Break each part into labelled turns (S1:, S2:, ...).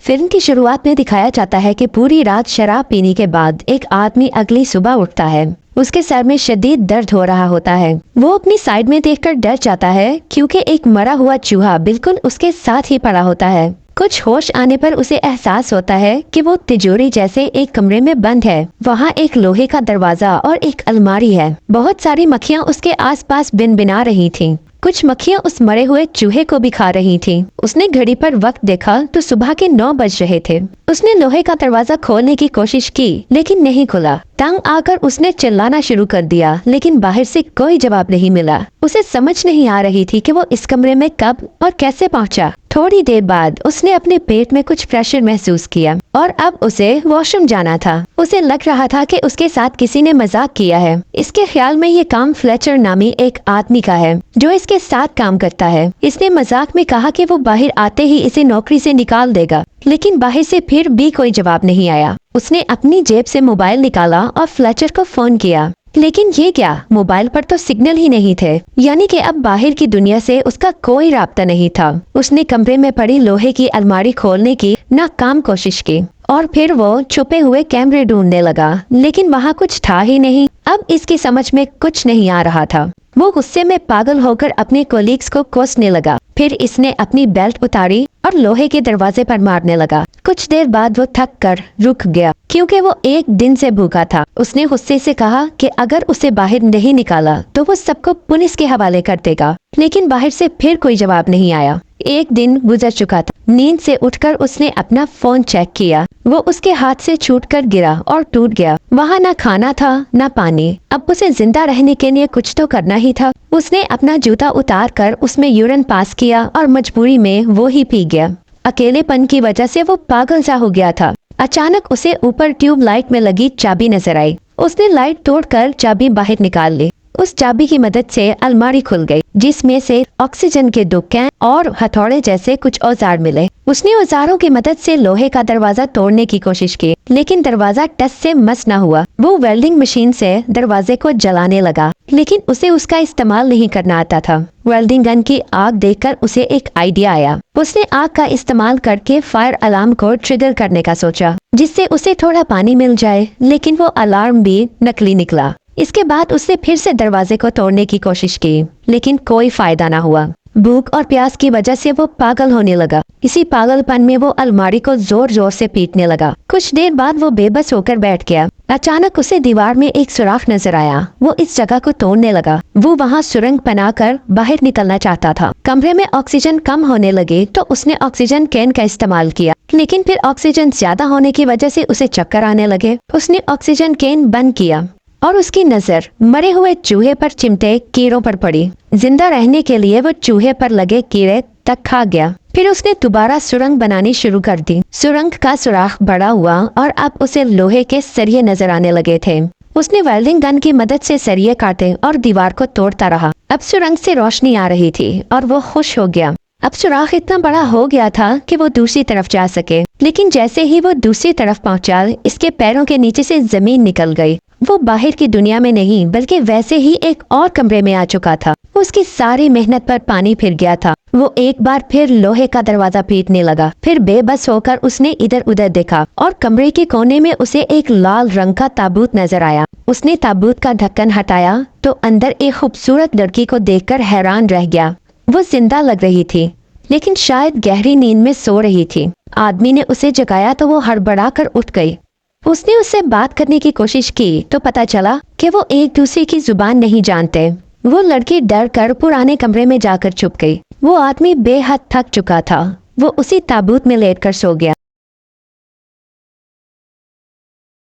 S1: Film की शुरुआत में दिखाया जाता है कि पूरी रात शराब पीने के बाद एक आदमी अगली सुबह उठता है। उसके सर में शदीद दर्द हो रहा होता है। वो अपनी साइड में देखकर डर जाता है क्योंकि एक मरा हुआ चूहा बिल्कुल उसके साथ ही पड़ा होता है। कुछ होश आने पर उसे एहसास होता है कि वो तिजोरी जैसे एक कमरे में बंद है। वहाँ एक लोहे का दरवाजा और एक अलमारी है। बहुत सारी मक्खियाँ उसके आसपास बिनबिना रही थीं। कुछ मक्खियाँ उस मरे हुए चूहे को भी खा रही थीं। उसने घड़ी पर वक्त देखा तो सुबह के 9 बज रहे थे। उसने लोहे का दरवाजा खोलने की कोशिश की लेकिन नहीं खुला। तंग आकर उसने चिल्लाना शुरू कर दिया लेकिन बाहर से कोई जवाब नहीं मिला। उसे समझ नहीं आ रही थी कि वो इस कमरे में कब और कैसे पहुंचा। थोड़ी देर बाद उसने अपने पेट में कुछ प्रेशर महसूस किया और अब उसे वॉशरूम जाना था। उसे लग रहा था कि उसके साथ किसी ने मजाक किया है। इसके ख्याल में ये काम फ्लेचर नामी एक आदमी का है जो इसके साथ काम करता है। इसने मजाक में कहा कि वो बाहर आते ही इसे नौकरी से निकाल देगा, लेकिन बाहर से फिर भी कोई जवाब नहीं आया। उसने अपनी जेब से मोबाइल निकाला और फ्लेचर को फोन किया, लेकिन ये क्या, मोबाइल पर तो सिग्नल ही नहीं थे। यानी कि अब बाहर की दुनिया से उसका कोई राब्ता नहीं था। उसने कमरे में पड़ी लोहे की अलमारी खोलने की नाकाम कोशिश की और फिर वो छुपे हुए कैमरे ढूंढने लगा, लेकिन वहाँ कुछ था ही नहीं। अब इसकी समझ में कुछ नहीं आ रहा था। वो गुस्से में पागल होकर अपने कोलीग्स को कोसने लगा। फिर इसने अपनी बेल्ट उतारी और लोहे के दरवाजे पर मारने लगा। कुछ देर बाद वो थक कर रुक गया क्योंकि वो एक दिन से भूखा था। उसने गुस्से से कहा कि अगर उसे बाहर नहीं निकाला तो वो सबको पुलिस के हवाले कर देगा, लेकिन बाहर से फिर कोई जवाब नहीं आया। एक दिन गुजर चुका था। नींद से उठकर उसने अपना फोन चेक किया। वो उसके हाथ से छूटकर गिरा और टूट गया। वहाँ न खाना था न पानी। अब उसे जिंदा रहने के लिए कुछ तो करना ही था। उसने अपना जूता उतार कर उसमें यूरिन पास किया और मजबूरी में वो ही पी गया। अकेलेपन की वजह से वो पागल सा हो गया था। अचानक उसे ऊपर ट्यूब लाइट में लगी चाबी नजर आई। उसने लाइट तोड़कर चाबी बाहर निकाल ली। उस चाबी की मदद से अलमारी खुल गई, जिसमें से ऑक्सीजन के 2 कैन और हथौड़े जैसे कुछ औजार मिले। उसने औजारों की मदद से लोहे का दरवाजा तोड़ने की कोशिश की, लेकिन दरवाजा टस से मस न हुआ। वो वेल्डिंग मशीन से दरवाजे को जलाने लगा, लेकिन उसे उसका इस्तेमाल नहीं करना आता था। वेल्डिंग गन की आग देखकर उसे एक आइडिया आया। उसने आग का इस्तेमाल करके फायर अलार्म को ट्रिगर करने का सोचा, जिससे उसे थोड़ा पानी मिल जाए, लेकिन वो अलार्म भी नकली निकला। इसके बाद उसने फिर से दरवाजे को तोड़ने की कोशिश की, लेकिन कोई फायदा ना हुआ। भूख और प्यास की वजह से वो पागल होने लगा। इसी पागलपन में वो अलमारी को जोर जोर से पीटने लगा। कुछ देर बाद वो बेबस होकर बैठ गया। अचानक उसे दीवार में एक सुराख नजर आया। वो इस जगह को तोड़ने लगा। वो वहाँ सुरंग बनाकर बाहर निकलना चाहता था। कमरे में ऑक्सीजन कम होने लगे तो उसने ऑक्सीजन कैन का इस्तेमाल किया, लेकिन फिर ऑक्सीजन ज्यादा होने की वजह से उसे चक्कर आने लगे। उसने ऑक्सीजन कैन बंद किया और उसकी नजर मरे हुए चूहे पर चिमटे कीड़ों पर पड़ी। जिंदा रहने के लिए वो चूहे पर लगे कीड़े तक खा गया। फिर उसने दोबारा सुरंग बनानी शुरू कर दी। सुरंग का सुराख बड़ा हुआ और अब उसे लोहे के सरिये नजर आने लगे थे। उसने वेल्डिंग गन की मदद से सरिये काटे और दीवार को तोड़ता रहा। अब सुरंग से रोशनी आ रही थी और वो खुश हो गया। अब सुराख इतना बड़ा हो गया था कि वो दूसरी तरफ जा सके, लेकिन जैसे ही वो दूसरी तरफ पहुंचा, इसके पैरों के नीचे से जमीन निकल गई। वो बाहर की दुनिया में नहीं बल्कि वैसे ही एक और कमरे में आ चुका था। उसकी सारी मेहनत पर पानी फिर गया था। वो एक बार फिर लोहे का दरवाजा पीटने लगा। फिर बेबस होकर उसने इधर उधर देखा और कमरे के कोने में उसे एक लाल रंग का ताबूत नजर आया। उसने ताबूत का ढक्कन हटाया तो अंदर एक खूबसूरत लड़की को देखकर हैरान रह गया। वो जिंदा लग रही थी, लेकिन शायद गहरी नींद में सो रही थी। आदमी ने उसे जगाया तो वो हड़बड़ा कर उठ गई। उसने उससे बात करने की कोशिश की तो पता चला कि वो एक दूसरे की जुबान नहीं जानते। वो लड़की डर कर पुराने कमरे में जाकर छुप गई। वो आदमी बेहद थक चुका था। वो उसी ताबूत में लेटकर सो गया।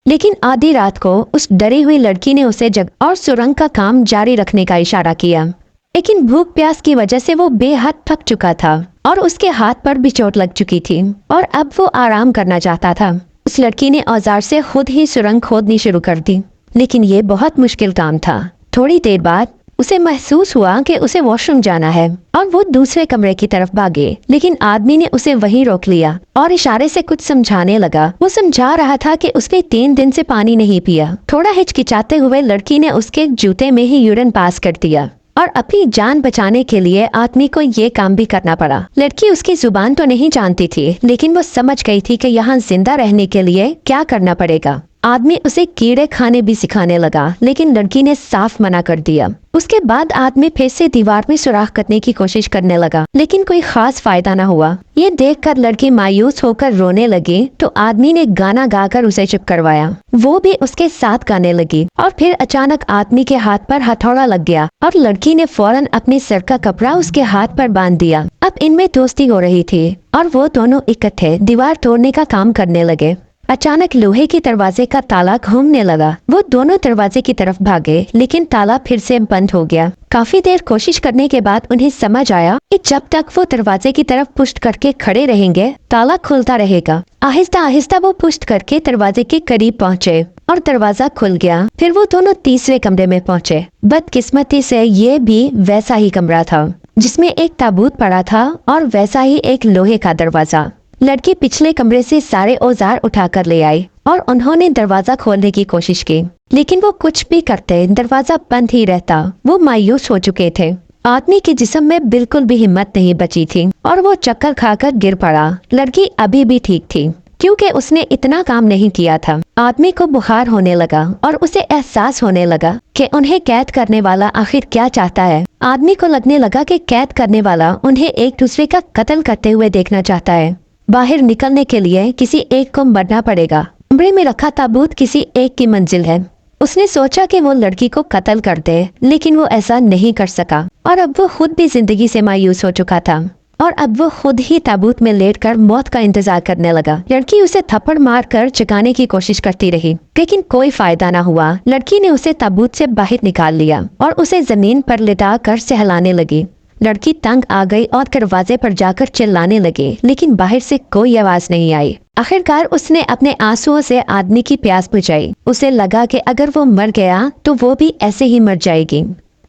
S1: लेकिन आधी रात को उस डरी हुई लड़की ने उसे जग और सुरंग का काम जारी रखने का इशारा किया, लेकिन भूख प्यास की वजह से वो बेहद थक चुका था और उसके हाथ पर भी चोट लग चुकी थी और अब वो आराम करना चाहता था। उस लड़की ने औजार से खुद ही सुरंग खोदनी शुरू कर दी, लेकिन ये बहुत मुश्किल काम था। थोड़ी देर बाद उसे महसूस हुआ कि उसे वॉशरूम जाना है और वो दूसरे कमरे की तरफ भागे, लेकिन आदमी ने उसे वहीं रोक लिया और इशारे से कुछ समझाने लगा। वो समझा रहा था कि उसने 3 दिन से पानी नहीं पिया। थोड़ा हिचकिचाते हुए लड़की ने उसके जूते में ही यूरिन पास कर दिया और अपनी जान बचाने के लिए आदमी को ये काम भी करना पड़ा। लड़की उसकी जुबान तो नहीं जानती थी, लेकिन वो समझ गई थी कि यहाँ जिंदा रहने के लिए क्या करना पड़ेगा। आदमी उसे कीड़े खाने भी सिखाने लगा, लेकिन लड़की ने साफ मना कर दिया। उसके बाद आदमी फिर से दीवार में सुराख करने की कोशिश करने लगा, लेकिन कोई खास फायदा न हुआ। ये देखकर लड़की मायूस होकर रोने लगी तो आदमी ने गाना गाकर उसे चुप करवाया। वो भी उसके साथ गाने लगी और फिर अचानक आदमी के हाथ पर हथौड़ा लग गया और लड़की ने फौरन अपने सर का कपड़ा उसके हाथ पर बांध दिया। अब इनमें दोस्ती हो रही थी और वो दोनों इकट्ठे दीवार तोड़ने का काम करने लगे। अचानक लोहे के दरवाजे का ताला घूमने लगा। वो दोनों दरवाजे की तरफ भागे, लेकिन ताला फिर से बंद हो गया। काफी देर कोशिश करने के बाद उन्हें समझ आया कि जब तक वो दरवाजे की तरफ पुष्ट करके खड़े रहेंगे, ताला खुलता रहेगा। आहिस्ता आहिस्ता वो पुष्ट करके दरवाजे के करीब पहुँचे और दरवाजा खुल गया। फिर वो दोनों तीसरे कमरे में पहुँचे। बदकिस्मती से ये भी वैसा ही कमरा था, जिसमें एक ताबूत पड़ा था और वैसा ही एक लोहे का दरवाजा। लड़की पिछले कमरे से सारे औजार उठाकर ले आई और उन्होंने दरवाजा खोलने की कोशिश की, लेकिन वो कुछ भी करते दरवाजा बंद ही रहता। वो मायूस हो चुके थे। आदमी के जिस्म में बिल्कुल भी हिम्मत नहीं बची थी और वो चक्कर खाकर गिर पड़ा। लड़की अभी भी ठीक थी, क्योंकि उसने इतना काम नहीं किया था। आदमी को बुखार होने लगा और उसे एहसास होने लगा कि उन्हें कैद करने वाला आखिर क्या चाहता है। आदमी को लगने लगा कि कैद करने वाला उन्हें एक दूसरे का कत्ल करते हुए देखना चाहता है। बाहर निकलने के लिए किसी एक को मरना पड़ेगा। कमरे में रखा ताबूत किसी एक की मंजिल है। उसने सोचा कि वो लड़की को कत्ल कर दे, लेकिन वो ऐसा नहीं कर सका और अब वो खुद भी जिंदगी से मायूस हो चुका था और अब वो खुद ही ताबूत में लेटकर मौत का इंतजार करने लगा। लड़की उसे थप्पड़ मारकर जगाने की कोशिश करती रही, लेकिन कोई फायदा ना हुआ। लड़की ने उसे ताबूत से बाहर निकाल लिया और उसे जमीन पर लिटाकर सहलाने लगी। लड़की तंग आ गई और दरवाजे पर जाकर चिल्लाने लगी, लेकिन बाहर से कोई आवाज नहीं आई। आखिरकार उसने अपने आंसुओं से आदमी की प्यास बुझाई। उसे लगा कि अगर वो मर गया तो वो भी ऐसे ही मर जाएगी।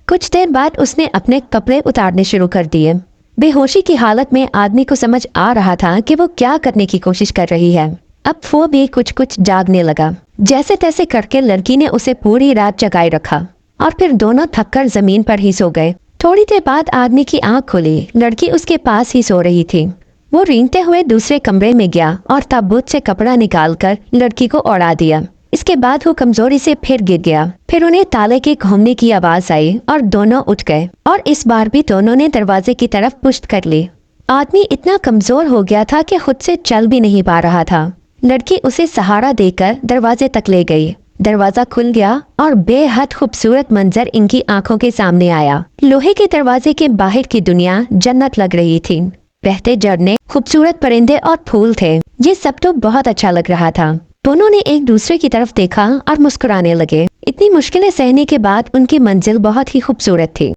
S1: कुछ देर बाद उसने अपने कपड़े उतारने शुरू कर दिए। बेहोशी की हालत में आदमी को समझ आ रहा था कि वो क्या करने की कोशिश कर रही है। अब वो भी कुछ कुछ जागने लगा। जैसे तैसे करके लड़की ने उसे पूरी रात जगाए रखा और फिर दोनों थककर जमीन पर ही सो गए। थोड़ी देर बाद आदमी की आंख खुली। लड़की उसके पास ही सो रही थी। वो रेंगते हुए दूसरे कमरे में गया और ताबूत से कपड़ा निकालकर लड़की को उड़ा दिया। इसके बाद वो कमजोरी से फिर गिर गया। फिर उन्हें ताले के घूमने की आवाज आई और दोनों उठ गए और इस बार भी दोनों ने दरवाजे की तरफ पुष्ट कर ली। आदमी इतना कमजोर हो गया था कि खुद से चल भी नहीं पा रहा था। लड़की उसे सहारा देकर दरवाजे तक ले गई। दरवाजा खुल गया और बेहद खूबसूरत मंजर इनकी आंखों के सामने आया। लोहे के दरवाजे के बाहर की दुनिया जन्नत लग रही थी। बहते झरने, खूबसूरत परिंदे और फूल थे। ये सब तो बहुत अच्छा लग रहा था। दोनों ने एक दूसरे की तरफ देखा और मुस्कुराने लगे। इतनी मुश्किलें सहने के बाद उनकी मंजिल बहुत ही खूबसूरत थी।